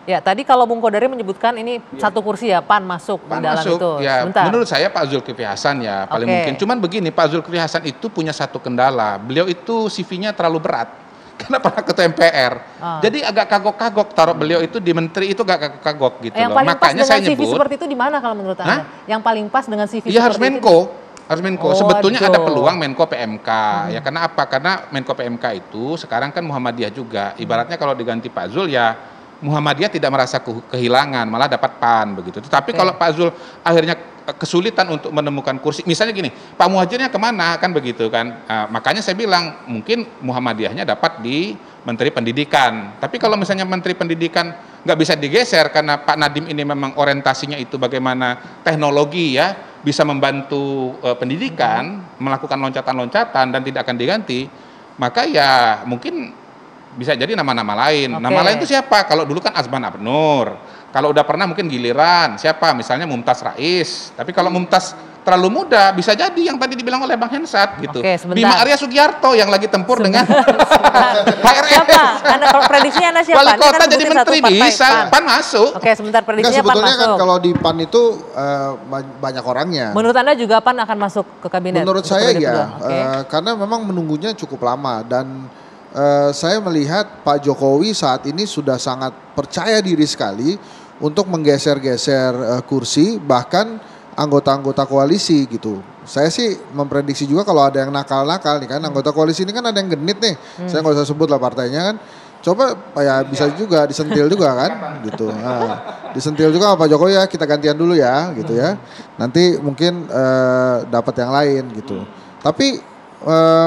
Ya, tadi kalau Bung Kodari menyebutkan ini satu kursi ya, PAN masuk PAN di dalam masuk, itu. ya Sebentar. menurut saya Pak Zulkifli Hasan ya paling mungkin. Cuman begini, Pak Zulkifli Hasan itu punya satu kendala. Beliau itu CV-nya terlalu berat. Karena pernah ketua MPR. Jadi agak kagok-kagok taruh beliau itu di menteri itu agak kagok-kagok gitu Yang loh. paling pas Makanya dengan saya CV nyebut. seperti itu di mana kalau menurut Anda? Yang paling pas dengan CV Ya harus seperti itu Menko. Harus Menko. Oh, Sebetulnya betul. ada peluang Menko PMK. Ya karena apa? Karena Menko PMK itu sekarang kan Muhammadiyah juga. Ibaratnya kalau diganti Pak Zul ya Muhammadiyah tidak merasa kehilangan, malah dapat PAN begitu. Tetapi kalau Pak Zul akhirnya kesulitan untuk menemukan kursi, misalnya gini, Pak Muhajirnya kemana kan begitu kan? Makanya saya bilang mungkin Muhammadiyahnya dapat di Menteri Pendidikan. Tapi kalau misalnya Menteri Pendidikan nggak bisa digeser karena Pak Nadiem ini memang orientasinya itu bagaimana teknologi ya bisa membantu pendidikan melakukan loncatan-loncatan dan tidak akan diganti, maka ya mungkin bisa jadi nama-nama lain. Nama lain itu siapa? Kalau dulu kan Azman Abnur. Kalau udah pernah mungkin giliran siapa? Misalnya Mumtaz Rais. Tapi kalau Mumtaz terlalu muda, bisa jadi yang tadi dibilang oleh Bang Hensat gitu. Bima Arya Sugiarto yang lagi tempur dengan HRS. Siapa? Anda prediksinya Anda siapa? Wali kota jadi menteri bisa, PAN masuk. Oke, sebentar prediksinya PAN sebetulnya masuk. kan kalau di PAN itu banyak orangnya. Menurut Anda juga PAN akan masuk ke kabinet? Menurut saya ya, karena memang menunggunya cukup lama dan saya melihat Pak Jokowi saat ini sudah sangat percaya diri sekali untuk menggeser-geser kursi bahkan anggota-anggota koalisi gitu. Saya sih memprediksi juga kalau ada yang nakal-nakal nih kan, anggota koalisi ini kan ada yang genit nih. Saya nggak usah sebut lah partainya kan. Coba ya bisa juga disentil juga kan gitu. Nah, disentil juga sama Pak Jokowi ya, kita gantian dulu ya gitu ya. Nanti mungkin dapat yang lain gitu. Tapi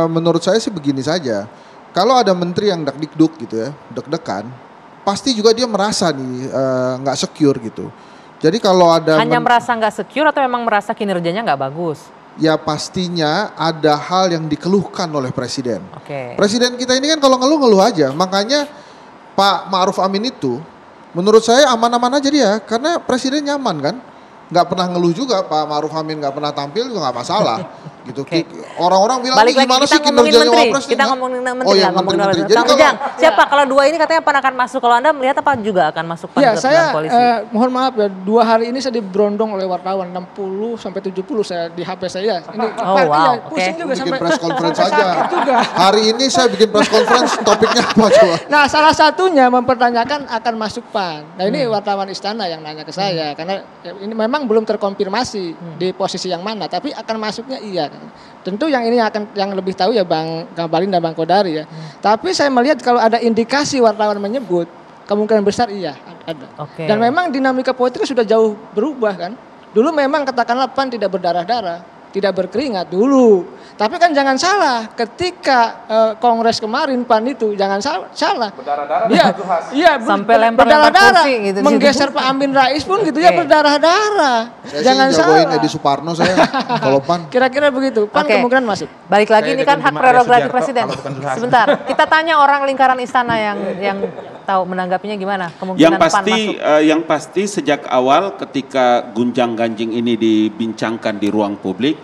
menurut saya sih begini saja. Kalau ada menteri yang dak-dikduk gitu ya, deg-degan, pasti juga dia merasa nih nggak secure gitu. Jadi kalau ada hanya merasa nggak secure atau memang merasa kinerjanya nggak bagus? Ya pastinya ada hal yang dikeluhkan oleh presiden. Presiden kita ini kan kalau ngeluh aja. Makanya Pak Ma'ruf Amin itu menurut saya aman-aman aja dia. Karena presiden nyaman kan. Nggak pernah ngeluh juga Pak Ma'ruf Amin nggak pernah tampil juga nggak masalah. Gitu. Orang-orang bilang balik gimana sih kinerjanya Wapres? Kita ngomongin menteri. Oh ya menteri. Jadi Ujang, siapa kalau dua ini katanya PAN akan masuk. Kalau Anda melihat apa juga akan masuk PAN ke dalam koalisi? Mohon maaf ya, 2 hari ini saya diberondong oleh wartawan 60 sampai 70 saya di HP saya. Ini pusing juga bikin sampai press conference aja. juga. Hari ini saya bikin press conference topiknya apa coba? Nah, salah satunya mempertanyakan akan masuk PAN. Nah, ini wartawan istana yang nanya ke saya karena ini memang belum terkonfirmasi di posisi yang mana, tapi akan masuknya iya. Tentu yang ini yang lebih tahu ya Bang Ngabalin dan Bang Kodari ya. Tapi saya melihat kalau ada indikasi wartawan menyebut kemungkinan besar iya ada. Dan memang dinamika politik sudah jauh berubah kan. Dulu memang katakanlah PAN tidak berdarah-darah, tidak berkeringat dulu. Tapi kan jangan salah, ketika Kongres kemarin PAN itu jangan salah. Berdarah-darah. Iya, sampai lempar-lempar kursi gitu. Menggeser Pak Amin Rais pun gitu ya berdarah-darah. Jangan salah. Edi Suparno saya kalau PAN. Kira-kira begitu. PAN kemungkinan masuk. Balik lagi ini kan hak prerogatif presiden. Sebentar, kita tanya orang lingkaran istana yang tahu menanggapinya gimana kemungkinan PAN masuk. Yang pasti sejak awal ketika gunjang-ganjing ini dibincangkan di ruang publik,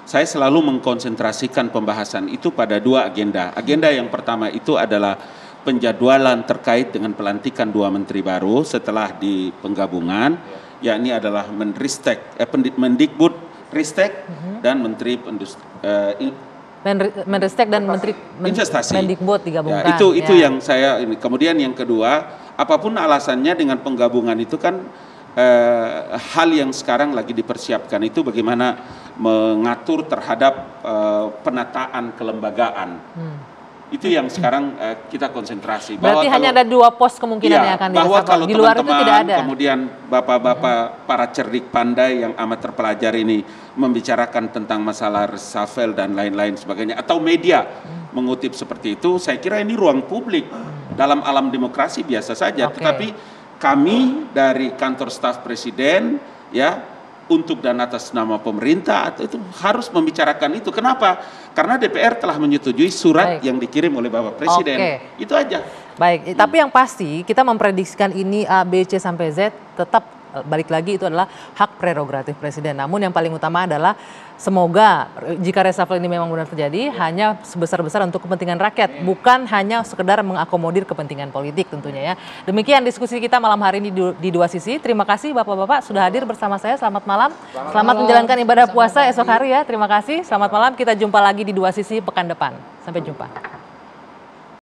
saya selalu mengkonsentrasikan pembahasan itu pada 2 agenda. Agenda yang pertama itu adalah penjadwalan terkait dengan pelantikan 2 menteri baru setelah di penggabungan, yakni adalah Mendikbud Ristek dan Menteri Menristek dan Menteri Investasi. Mendikbud digabungkan. Ya, itu yang saya ini. Kemudian yang kedua, apapun alasannya dengan penggabungan itu kan hal yang sekarang lagi dipersiapkan itu bagaimana mengatur terhadap penataan kelembagaan. Itu yang sekarang kita konsentrasi. Berarti hanya ada 2 pos kemungkinan yang akan bahwa kalau di luar itu tidak ada. Kemudian bapak-bapak para cerdik pandai yang amat terpelajar ini membicarakan tentang masalah reshuffle dan lain-lain sebagainya, atau media mengutip seperti itu, saya kira ini ruang publik dalam alam demokrasi biasa saja. Tetapi kami dari kantor staf presiden ya untuk dan atas nama pemerintah itu harus membicarakan itu. Kenapa? Karena DPR telah menyetujui surat yang dikirim oleh Bapak Presiden. Itu aja. Baik, tapi yang pasti kita memprediksikan ini A, B, C sampai Z tetap balik lagi itu adalah hak prerogatif presiden. Namun yang paling utama adalah semoga jika reshuffle ini memang benar terjadi hanya sebesar-besar untuk kepentingan rakyat, bukan hanya sekedar mengakomodir kepentingan politik tentunya ya. Demikian diskusi kita malam hari ini di Dua Sisi. Terima kasih Bapak-bapak sudah hadir bersama saya. Selamat malam. Selamat menjalankan ibadah puasa esok hari ya. Terima kasih. Selamat malam. Kita jumpa lagi di Dua Sisi pekan depan. Sampai jumpa.